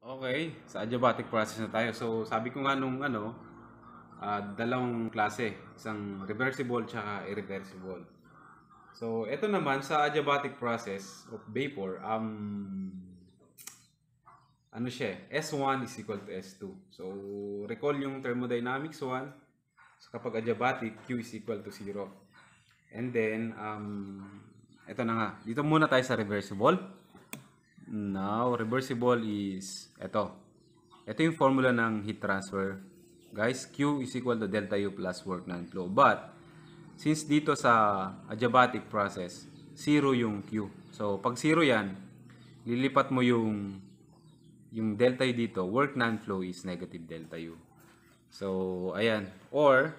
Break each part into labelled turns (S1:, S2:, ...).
S1: Okay, sa adiabatic process na tayo. So, sabi ko nga nung dalawang klase, isang reversible tsaka irreversible. So, ito naman sa adiabatic process of vapor, ano siya, S1 is equal to S2. So, recall yung thermodynamics 1. So, kapag adiabatic, Q is equal to 0. And then, ito na nga. Dito muna tayo sa reversible. Now, reversible is ito. Ito yung formula ng heat transfer. Guys, Q is equal to delta U plus work non-flow. But, since dito sa adiabatic process, 0 yung Q. So, pag 0 yan, lilipat mo yung delta U dito, work non-flow is negative delta U. So, ayan. Or,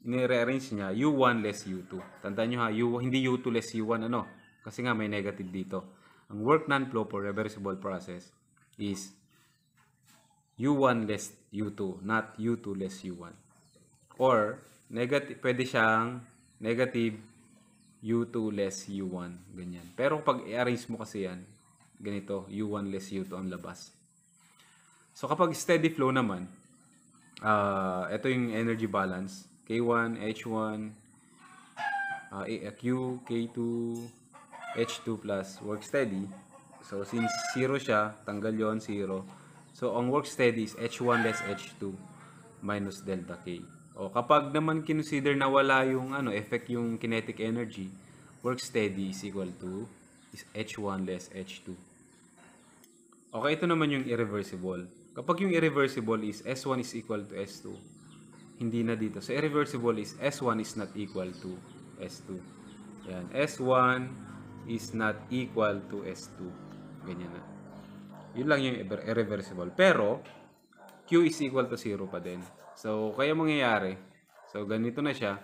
S1: nire-arrange niya, U1 less U2. Tandaan nyo ha, hindi U2 less U1, ano? Kasi nga may negative dito. Ang work non-flow for reversible process is U1 less U2, not U2 less U1. Or, negative, pwede siyang negative U2 less U1. Ganyan. Pero pag i-arrange mo kasi yan, ganito, U1 less U2 ang labas. So, kapag steady flow naman, ito yung energy balance. K1, H1, Q, K2, H2 plus work steady. So, since 0 siya, tanggal yon 0. So, ang work steady is H1 less H2 minus delta K. O, kapag naman consider na wala yung effect yung kinetic energy, work steady is equal to is H1 less H2. Okay, ito naman yung irreversible. Kapag yung irreversible is S1 is equal to S2, hindi na dito. So, irreversible is S1 is not equal to S2. Yan. S1 is not equal to S2. Ganyan na. Yun lang yung irreversible. Pero, Q is equal to 0 pa din. So, kaya mangyayari. So, ganito na siya.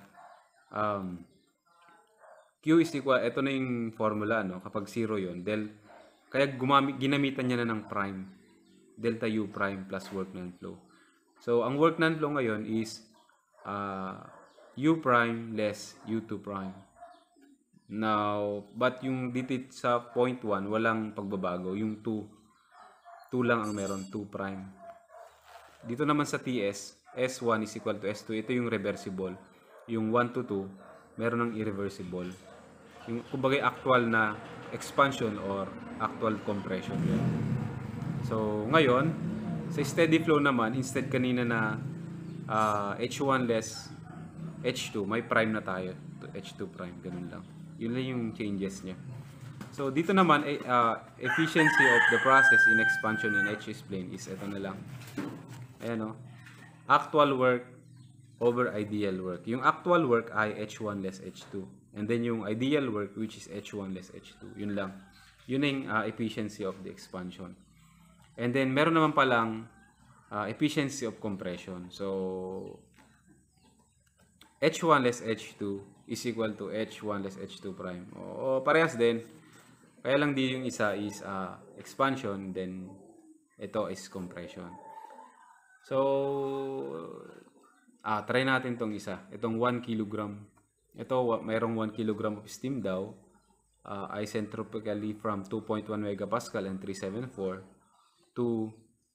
S1: Q is equal, ito na yung formula, no? Kapag 0 yun. Kaya ginamitan niya na ng prime. Delta U prime plus work non-flow. So, ang work non-flow ngayon is U prime less U2 prime. Now, but yung dito sa point 1, walang pagbabago. Yung 2 lang ang meron, 2 prime. Dito naman sa TS, S1 is equal to S2. Ito yung reversible. Yung 1 to 2, meron ng irreversible. Yung kumbaga actual na expansion or actual compression. So, ngayon, sa steady flow naman, instead kanina na H1 less H2, may prime na tayo. H2 prime, ganun lang. Yun lang yung changes niya. So, dito naman, efficiency of the process in expansion in H plane is ito na lang. Ayan o. Actual work over ideal work. Yung actual work ay H1 less H2. And then yung ideal work, which is H1 less H2. Yun lang. Yun yung efficiency of the expansion. And then, meron naman palang efficiency of compression. So, H1 less H2 is equal to H1 less H2 prime. O parehas din. Kaya lang di yung isa is expansion, then ito is compression. So, try natin tong isa. Itong 1 kilogram. Ito, mayroong 1 kilogram of steam daw. Isentropically from 2.1 megapascal and 374 to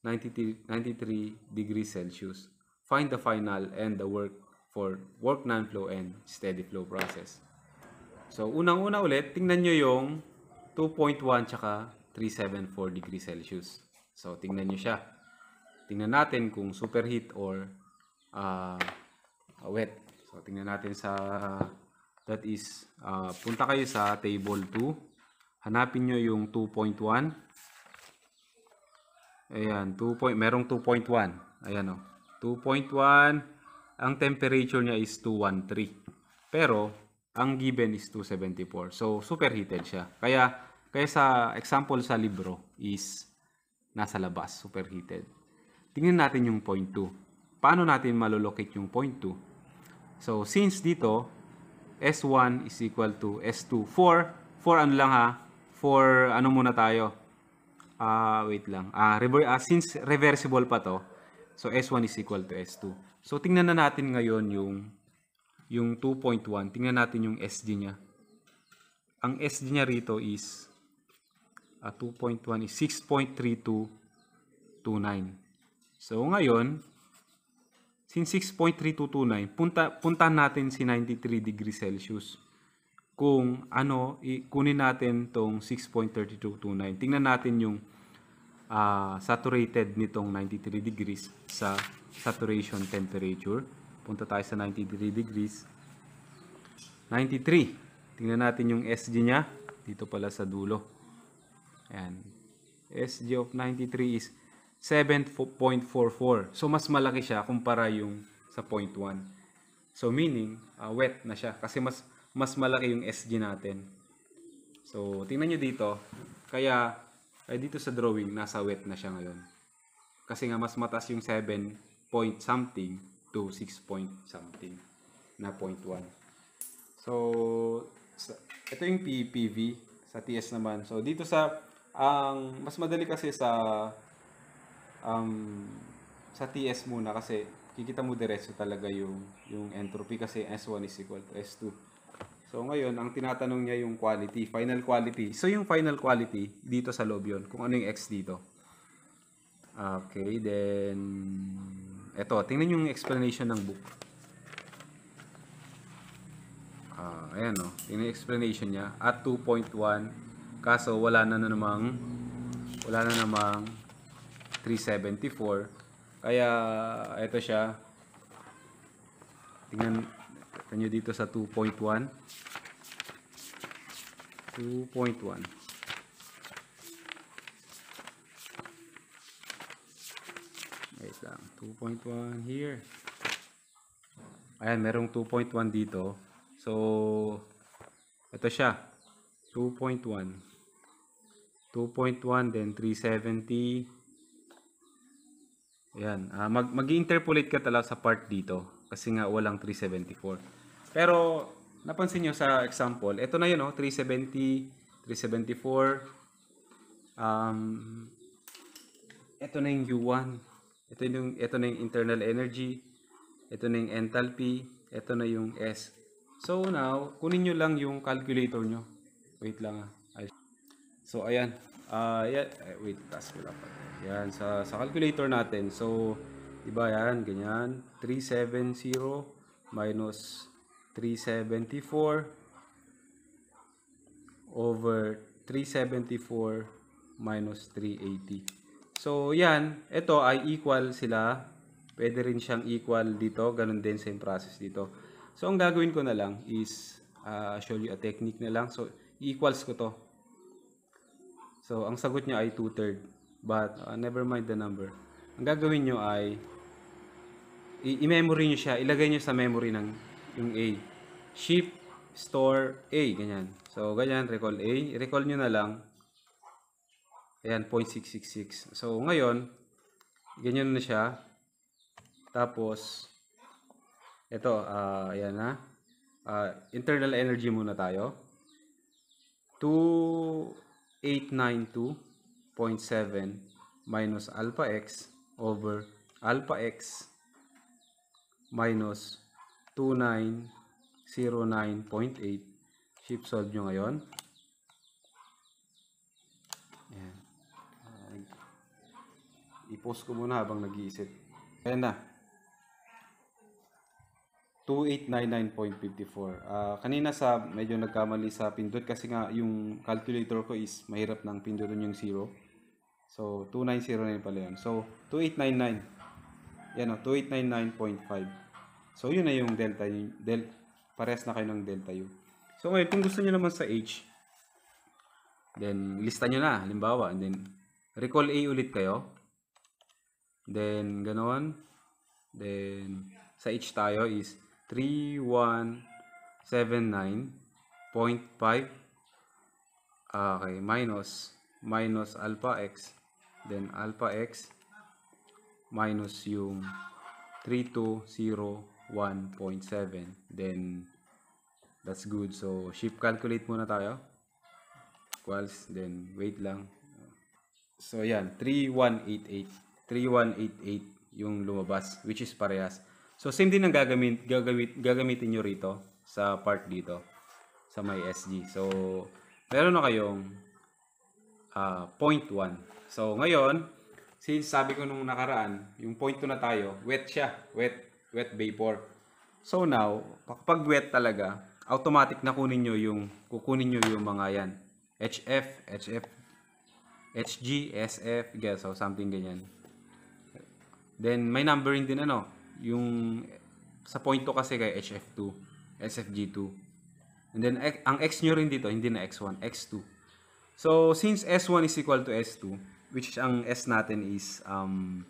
S1: 93 degrees Celsius. Find the final and the work for work non-flow and steady flow process. So, unang-una ulit, tingnan nyo yung 2.1 tsaka 374 degrees Celsius. So, tingnan nyo siya. Tingnan natin kung superheat or wet. So, tingnan natin sa, that is, punta kayo sa table 2. Hanapin nyo yung 2.1. Ayan, merong 2.1. Ayan o. 2.1. Ang temperature niya is 213. Pero, ang given is 274. So, superheated siya. Kaya sa example sa libro is nasa labas, superheated. Tingnan natin yung point 2. Paano natin malolocate yung point 2? So, since dito, S1 is equal to S2. For ano lang ha? For ano muna tayo? Wait lang. Since reversible pa to, so S1 is equal to S2. So, tingnan na natin ngayon yung 2.1. Tingnan natin yung SG niya. Ang SG niya rito is 2.1 is 6.32 to So, ngayon, since 6.3229, puntahan natin si 93 degrees Celsius. Kung kunin natin tong 6.3229. Tingnan natin yung saturated nitong 93 degrees sa saturation temperature. Punta tayo sa 93 degrees. 93. Tingnan natin yung SG niya. Dito pala sa dulo. Ayan. SG of 93 is 7.44. So, mas malaki siya kumpara yung sa 0.1. So, meaning, wet na siya. Kasi mas malaki yung SG natin. So, tingnan nyo dito. Kaya dito sa drawing, nasa wet na siya ngayon. Kasi nga, mas mataas yung 7 point something to 6 point something na 0.1. So, ito yung PV sa TS naman. So, dito mas madali kasi sa TS muna kasi kikita mo diretso talaga yung entropy kasi S1 is equal to S2. So, ngayon, ang tinatanong niya yung quality, final quality. So, yung final quality, dito sa loob yun, kung ano yung X dito. Okay, then, eto, tingnan yung explanation ng book. Ayan, no? Tingnan yung explanation niya. At 2.1, kaso wala na namang 374. Kaya, eto siya. Tingnan nyo dito sa 2.1. 2.1. Wait lang. 2.1 here. Ayan, merong 2.1 dito. So, ito siya. 2.1. 2.1, then 370. Ayan. Mag-interpolate ka talaga sa part dito. Kasi nga walang 374. Pero, napansin nyo sa example, ito na yun, 370, 374. Ito na yung U1. Ito na yung internal energy. Ito na yung enthalpy. Ito na yung S. So, now, kunin nyo lang yung calculator nyo. Wait lang. So, ayan. Wait, task ko lang pa. Yan, sa calculator natin. So, diba yan, ganyan. 370 minus 374 over 374 minus 380. So, yan. Ito ay equal sila. Pwede rin siyang equal dito. Ganun din same process dito. So, ang gagawin ko na lang is show you a technique na lang. So, equals ko to. So, ang sagot niya ay 2/3. But, never mind the number. Ang gagawin nyo ay i-memory nyo siya. Ilagay nyo sa memory ng yung A. Shift, store, A. Ganyan. So, ganyan. Recall A. I-recall nyo na lang. Ayan, 0.666. So, ngayon, ganyan na siya. Tapos, ito, ayan na. Internal energy muna tayo. 2892.7 minus alpha x over alpha x minus 2909.8. Shift solve nyo ngayon. Ayan. I-post ko muna habang nag-iisip. Ayan na. 2899.54. Kanina medyo nagkamali sa pindot kasi nga yung calculator ko is mahirap nang pindutin yung 0. So, 2909 pala yun. So, 2899. Yan o, 2899.5. So, yun na yung delta. Parehas na kayo ng delta U. So, ngayon, kung gusto nyo naman sa H, then, lista nyo na, halimbawa. And then, recall A ulit kayo. Then, ganoon. Then, sa H tayo is 3179.5. Okay, minus alpha x. Then, alpha x minus yung 3201.7. Then, that's good. So, shift calculate muna tayo. Equals, then, wait lang. So, yan, 3188. 3188 yung lumabas, which is parehas. So, same din ang gagamitin nyo rito sa part dito, sa may SG. So, meron na kayong 0.1. So, ngayon, since sabi ko nung nakaraan, yung point 2 na tayo, wet siya. Wet vapor. So now, kapag wet talaga, automatic na kukunin nyo yung mga yan. HF, HG, SF, guess, so something ganyan. Then, may numbering din yung sa point 2 kasi kay HF2, SFG2. And then, ang X nyo rin dito, hindi na X1, X2. So, since S1 is equal to S2, which ang S natin is, ang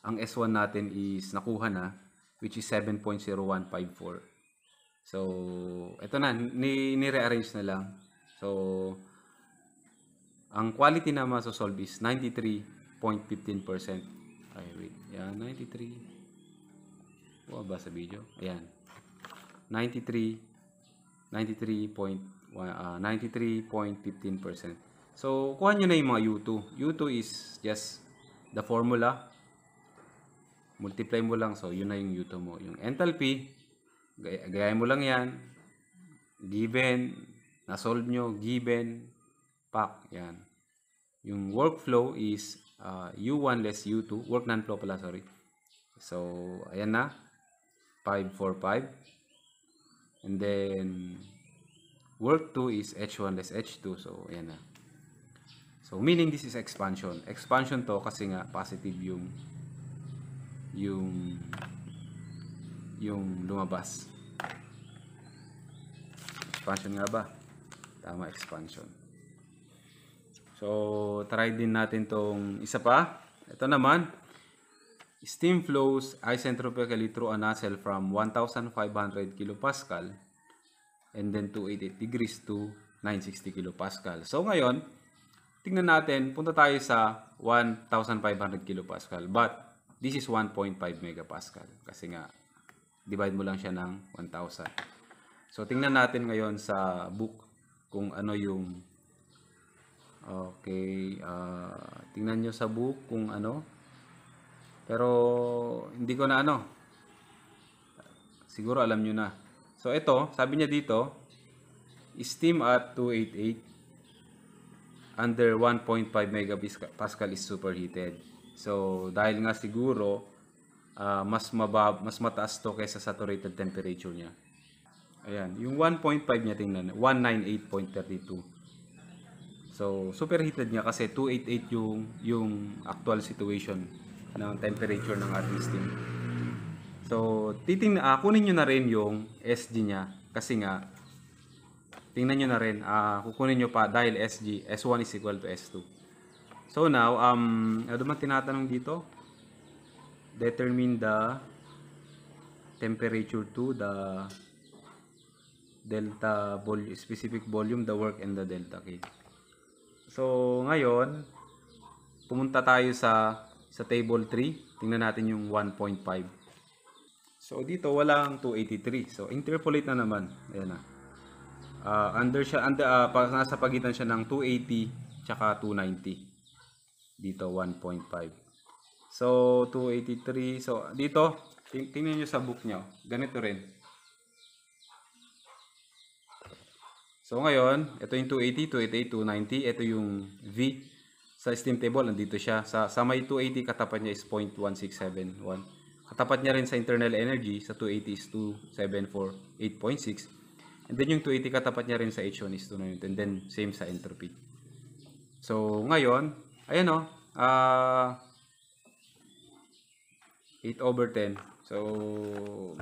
S1: S1 natin is nakuha na, which is 7.0154. So, ito na, ni-rearrange na lang. So, ang quality na masosolve is 93.15%. Ay, wait. Yan, 93. Ba sa video? Ayan. 93.15%. So, kuha nyo na yung mga U2. U2 is just the formula. Multiply mo lang. So, yun na yung U2 mo. Yung enthalpy, gayahin mo lang yan. Given, na-solve nyo, given, pack. Yan. Yung workflow is U1 less U2. Work non-flow pala, sorry. So, ayan na. 545. And then, work 2 is H1 less H2. So, ayan na. So, meaning this is expansion. Expansion to kasi nga positive yung lumabas. Expansion nga ba? Tama, expansion. So, try din natin tong isa pa. Ito naman, steam flows isentropically through a nozzle from 1,500 kilopascal and then 288 degrees to 960 kilopascal. So, ngayon, tingnan natin, punta tayo sa 1,500 kilopascal. But, this is 1.5 megapascal. Kasi nga, divide mo lang siya ng 1,000. So, tingnan natin ngayon sa book kung ano yung okay, tingnan nyo sa book kung ano. Pero, hindi ko na siguro alam nyo na. So, ito, sabi niya dito, steam at 288 under 1.5 megapascal is superheated. So, dahil nga siguro, mas mataas to kaysa saturated temperature niya. Ayan, yung 1.5 niya tingnan, 198.32. So, superheated niya kasi 288 yung actual situation ng temperature ng ating steam. So, kunin nyo na rin yung SG niya kasi nga, tingnan nyo na rin, kukunin nyo pa dahil S1 is equal to S2. So, now, ano man tinatanong dito? Determine the temperature to the delta volume, specific volume, the work, and the delta K. So, ngayon, pumunta tayo sa table 3. Tingnan natin yung 1.5. So, dito walang 283. So, interpolate na naman. Ayan na. Nasa pagitan siya ng 280 tsaka 290. Dito, 1.5. So, 283. So, dito, tingnan nyo sa book nyo. Ganito rin. So, ngayon, ito yung 280, 288, 290. Ito yung V. Sa steam table, nandito siya. Sa may 280, katapat niya is 0.1671. Katapat niya rin sa internal energy, sa 280 is 274, 8.6. And then yung 280, katapat niya rin sa H1 is 290. And then, same sa entropy. So, ngayon, ayan o. 8/10. So,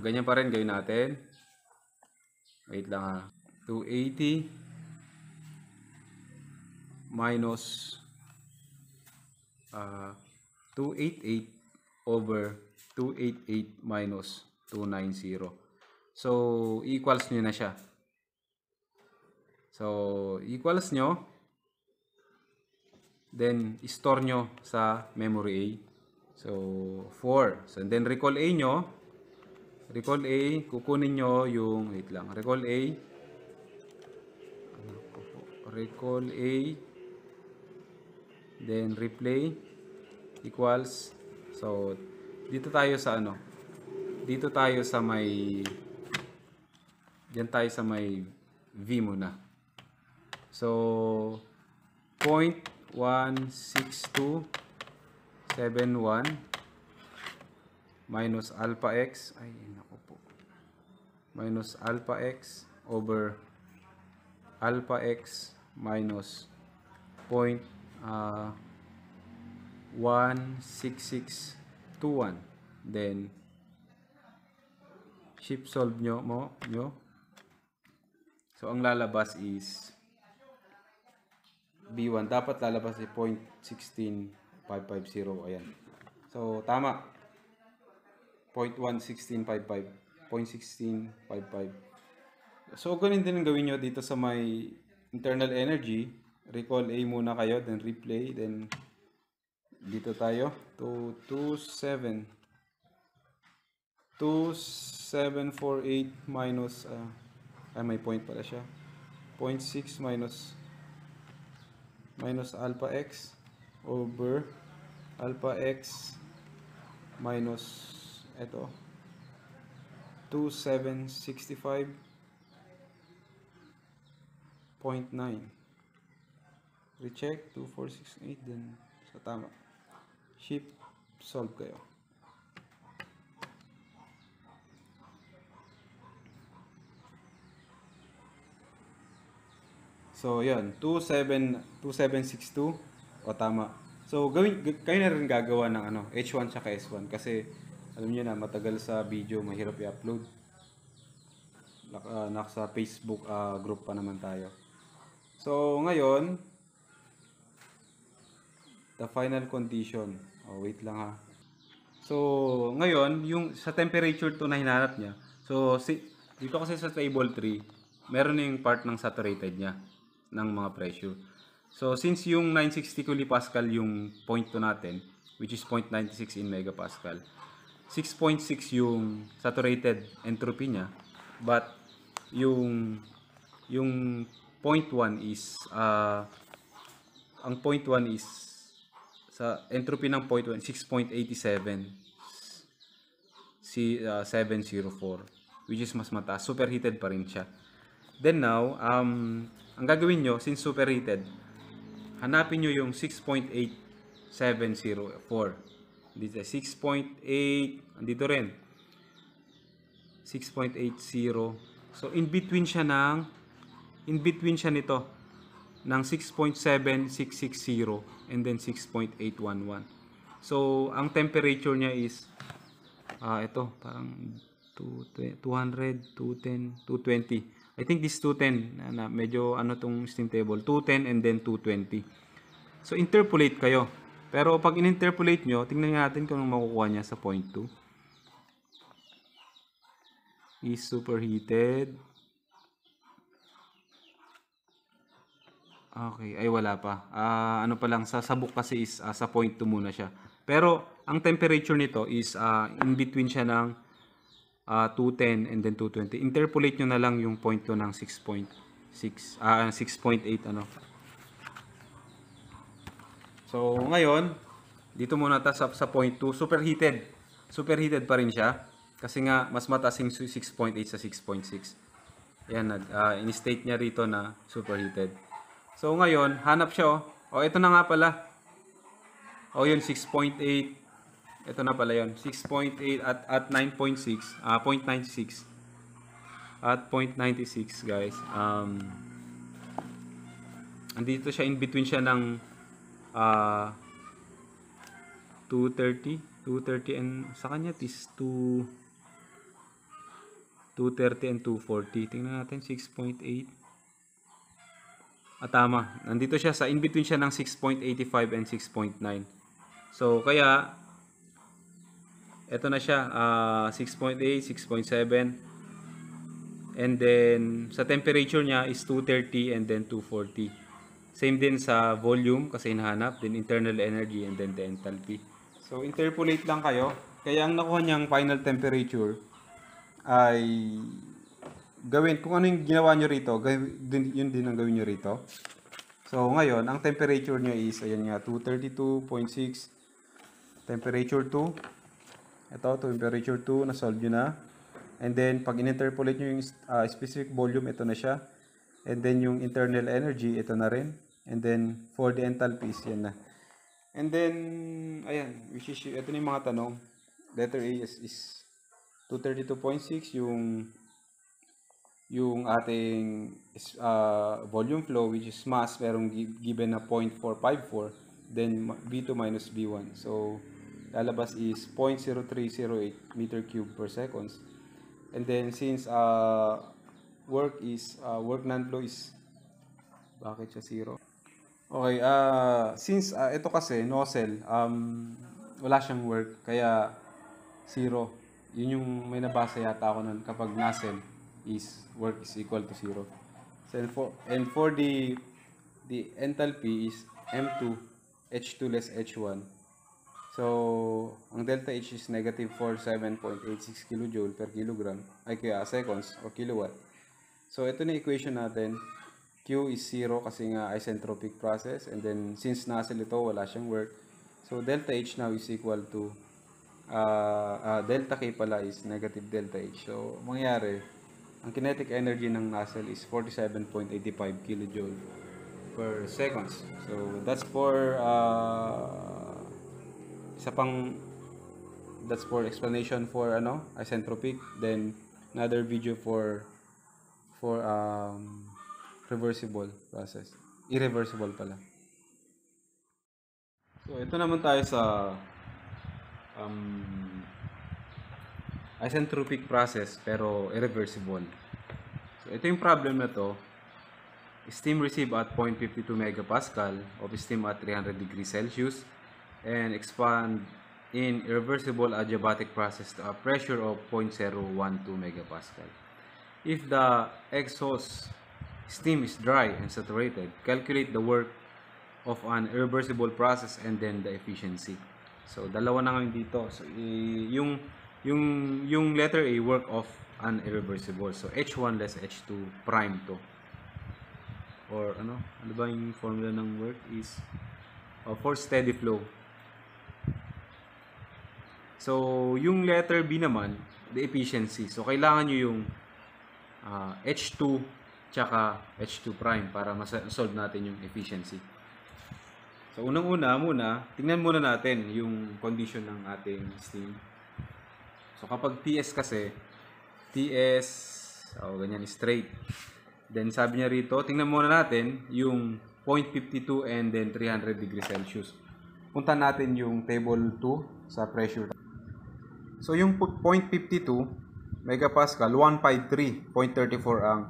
S1: ganyan pa rin gawin natin. Wait lang ha. 280 minus 288 over 288 minus 290. So, equals nyo na siya. So, equals nyo. Then, store nyo sa memory A. So, 4. So, then recall A nyo. Recall A, kukunin nyo yung, wait lang, recall A. Recall A. Then, replay equals. So, dito tayo sa dito tayo sa may, diyan tayo sa may V muna. So, 0.162 7.1 minus alpha x, ay naku po, minus alpha x over alpha x minus 0.16621. Then shift solve nyo. So ang lalabas is B1. Dapat lalabas si 0.16550. Ayan. So tama. 0.11655. 0.1655. So ganun din ang gawin nyo dito sa may internal energy. Recall A muna kayo, then replay, then dito tayo to 2748 minus may point pala siya, 0.6 minus alpha x over alpha x minus ito 2765.9. Recheck 2468, then sa tama. Shift solve kayo. So, yun. 2762. O, tama. So, kayo na rin gagawa ng H1 tsaka S1. Kasi, alam niyo na, matagal sa video, mahirap i-upload. Nasa Facebook group pa naman tayo. So, ngayon, the final condition. Oh, wait lang ha. So, ngayon, yung sa temperature to na hinanap niya. So, dito kasi sa table 3, meron na yung part ng saturated niya ng mga pressure. So, since yung 960 kilopascal yung point to natin, which is 0.96 in megapascal, 6.6 yung saturated entropy niya, but yung 0.1 is ang 0.1 is sa entropy ng 0.1 6.87 704, which is mas mataas, superheated pa rin siya. Then now, ang gagawin nyo, since superheated, hanapin nyo yung 6.8704. Dito, 6.8, andito rin. 6.80. So, in between siya nito, ng 6.7660 and then 6.811. So, ang temperature niya is, ito, parang 200, 210, 220. I think this 210 na medyo tong steam table, 210 and then 220. So interpolate kayo. Pero pag in-interpolate nyo, tingnan natin kung anong makukuha niya sa point 2. Is superheated. Okay, ay wala pa. Ano pa lang, sasabok kasi is sa point 2 muna siya. Pero ang temperature nito is in between siya ng 210 and then 220. Interpolate nyo na lang yung point 2 ng 6.8 So, ngayon, dito muna tayo sa point 2. Superheated. Superheated pa rin siya. Kasi nga, mas mataas yung 6.8 sa 6.6. Yan, in-state niya rito na superheated. So, ngayon, hanap siya. Ito na nga pala. Yun, 6.8. Ito na pala yun. 6.8 at 9.6. 0.96. At 0.96, guys. Andito siya, in between siya ng 230. 230 and sa kanya is 230 and 240. Tingnan natin, 6.8. Tama. Nandito siya sa in between siya ng 6.85 and 6.9. So, kaya ito na siya, 6.8, 6.7. And then, sa temperature niya is 230 and then 240. Same din sa volume kasi hinahanap. Then, internal energy and then the enthalpy. So, interpolate lang kayo. Kaya ang nakuha niyang final temperature ay gawin. Kung ano yung ginawa nyo rito, yun din ang gawin nyo rito. So, ngayon, ang temperature niya is, ayan nga, 232.6. Temperature 2. Ito, temperature 2, na-solve nyo na. And then, pag in-interpolate nyo yung specific volume, ito na siya. And then, yung internal energy, ito na rin. And then, for the enthalpies, yan na. And then, ayan, which is, ito na yung mga tanong. Letter A is 232.6, yung ating volume flow, which is mass, merong given na 0.454, then V2 minus V1. So, lalabas is 0.0308 meter cube per seconds. And then, since work non-flow is, bakit siya zero? Okay, since ito kasi, nozzle, wala siyang work, kaya zero. Yun yung may nabasa yata ako nun kapag nozzle is work is equal to zero. So, and for the enthalpy is M2, H2 less H1. So, ang delta H is negative 47.86 kilojoule per kilogram, ay kaya seconds or kilowatt. So, ito na equation natin. Q is 0 kasi nga isentropic process. And then, since nozzle ito, wala siyang work. So, delta H now is equal to, delta K pala is negative delta H. So, mangyari, ang kinetic energy ng nozzle is 47.85 kilojoule per seconds. So, that's for, that's for explanation for, isentropic. Then, another video for reversible process. Irreversible pala. So, ito naman tayo sa isentropic process pero irreversible. So, ito yung problem na to. Steam received at 0.52 megapascal of steam at 300 degrees Celsius and expand in irreversible adiabatic process to a pressure of 0.012 megapascal. If the exhaust steam is dry and saturated, calculate the work of an irreversible process and then the efficiency. So, dalawa na ngayon dito. So, yung letter A, work of an irreversible. So, H1 less H2 prime to. Or, ano ba yung formula ng work is for steady flow. So, yung letter B naman, the efficiency. So, kailangan nyo yung H2 tsaka H2 prime para ma-solve natin yung efficiency. So, unang-una muna, tingnan muna natin yung condition ng ating steam. So, kapag TS kasi, TS, ganyan, straight. Then, sabi niya rito, tingnan muna natin yung 0.52 and then 300 degrees Celsius. Punta natin yung table 2 sa pressure. So, yung 0.52 megapascal, 153.34 ang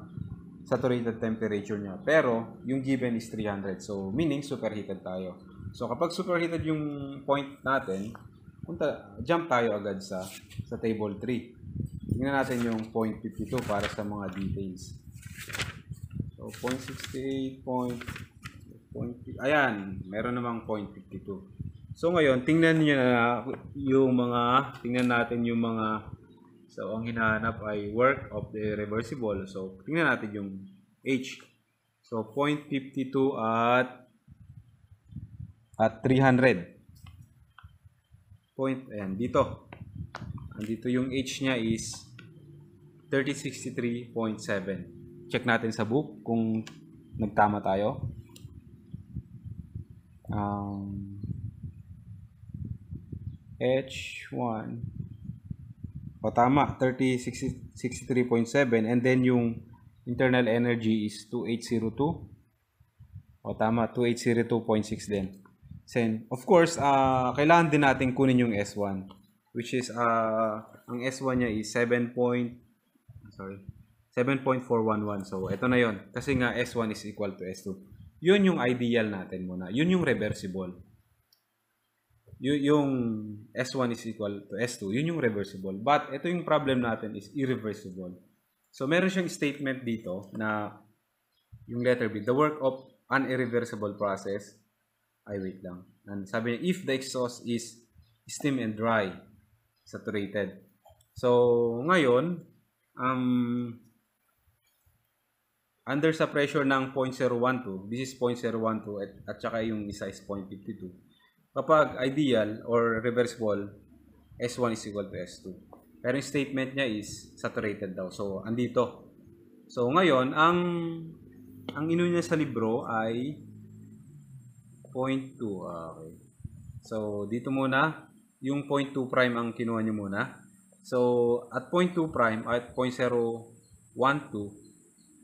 S1: saturated temperature niya. Pero, yung given is 300. So, meaning superheated tayo. So, kapag superheated yung point natin, jump tayo agad sa table 3. Tingnan natin yung 0.52 para sa mga details. So, 0.68, ayan, meron namang 0.52. So, ngayon, tingnan natin yung mga, so, ang hinahanap ay work of the reversible. So, tingnan natin yung H. So, 0.52 at 300. Ayan, dito. Andito yung H niya is 3063.7. Check natin sa book kung nagtama tayo. H1. O tama, 3063.7 and then yung internal energy is 2802. O tama, 2802.6 din. Then, of course, kailangan din natin kunin yung S1 which is ang S1 niya is 7.411. So, ito na yon. Kasi nga S1 is equal to S2. Yun yung ideal natin muna. Yun yung reversible. Yung S1 is equal to S2. Yun yung reversible. But, ito yung problem natin is irreversible. So, meron siyang statement dito na yung letter B, the work of an irreversible process, wait lang. And sabi niya, if the exhaust is steam and dry, saturated. So, ngayon, under sa pressure ng 0.012, this is 0.012 at saka yung isa is 0.52. Kapag ideal or reversible, S1 is equal to S2. Pero yung statement niya is saturated daw. So, andito. So, ngayon, ang ino niya sa libro ay 0.2. Okay. So, dito muna, yung 0.2 prime ang kinuha nyo muna. So, at 0.2 prime, at 0.012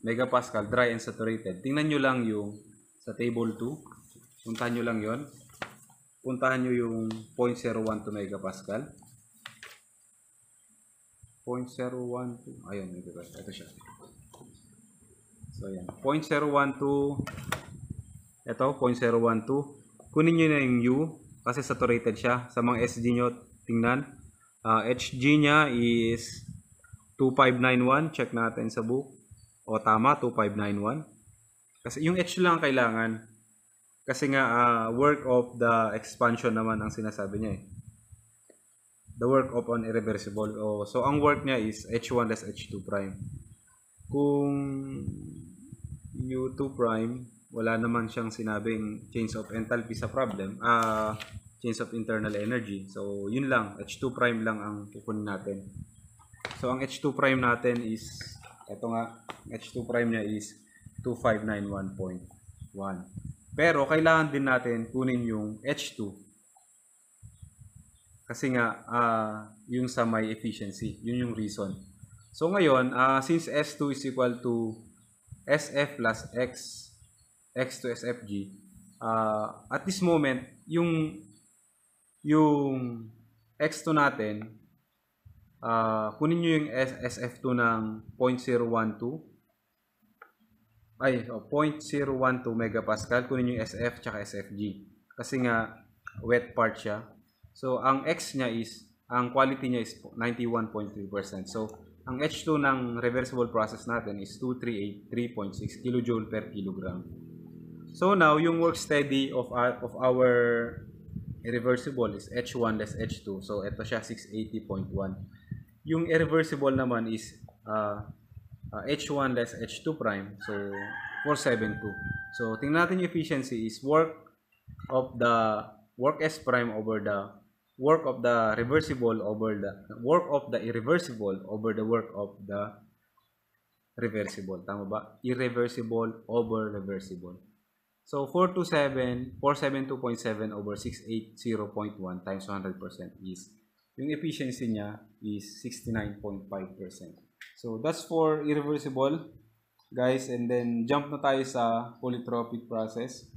S1: megapascal, dry and saturated. Tingnan nyo lang yung sa table 2. Puntahan nyo lang yon. Puntahan nyo yung 0.012 megapascal. 0.012. Ayun, ito siya. So, ayan. 0.012. Ito, 0.012. Kunin nyo na yung U kasi saturated siya. Sa mga SG nyo, tingnan. HG niya is 2591. Check natin sa book. O tama, 2591. Kasi yung H lang kailangan. Kasi nga, work of the expansion naman ang sinasabi niya eh. The work of an irreversible. So, ang work niya is H1 less H2 prime. Kung U2 prime, wala naman siyang sinabing change of enthalpy sa problem. Change of internal energy. So, yun lang. H2 prime lang ang kukunin natin. So, ang H2 prime natin is, ito nga, H2 prime niya is 2591.1. Pero, kailangan din natin kunin yung H2. Kasi nga, yung sa may efficiency. Yun yung reason. So, ngayon, since S2 is equal to SF plus X to SFG, at this moment, yung X2 natin, kunin nyo yung SF2 ng 0.012. 0.012 megapascal. Kunin nyo yung SF tsaka SFG. Kasi nga, wet part siya. So, ang X niya is, ang quality niya is 91.3%. So, ang H2 ng reversible process natin is 2383.6 kJ per kilogram. So, now, yung work steady of our irreversible is H1 less H2. So, ito siya, 680.1. Yung irreversible naman is H1 less H2 prime. So, 472. So, tingnan natin yung efficiency is work of the work S prime over the work of the reversible over the work of the irreversible over the work of the reversible. Tama ba? Irreversible over reversible. So, 472.7 over 680.1 times 100% is, yung efficiency niya is 69.5%. So, that's for irreversible, guys. And then, jump na tayo sa polytropic process.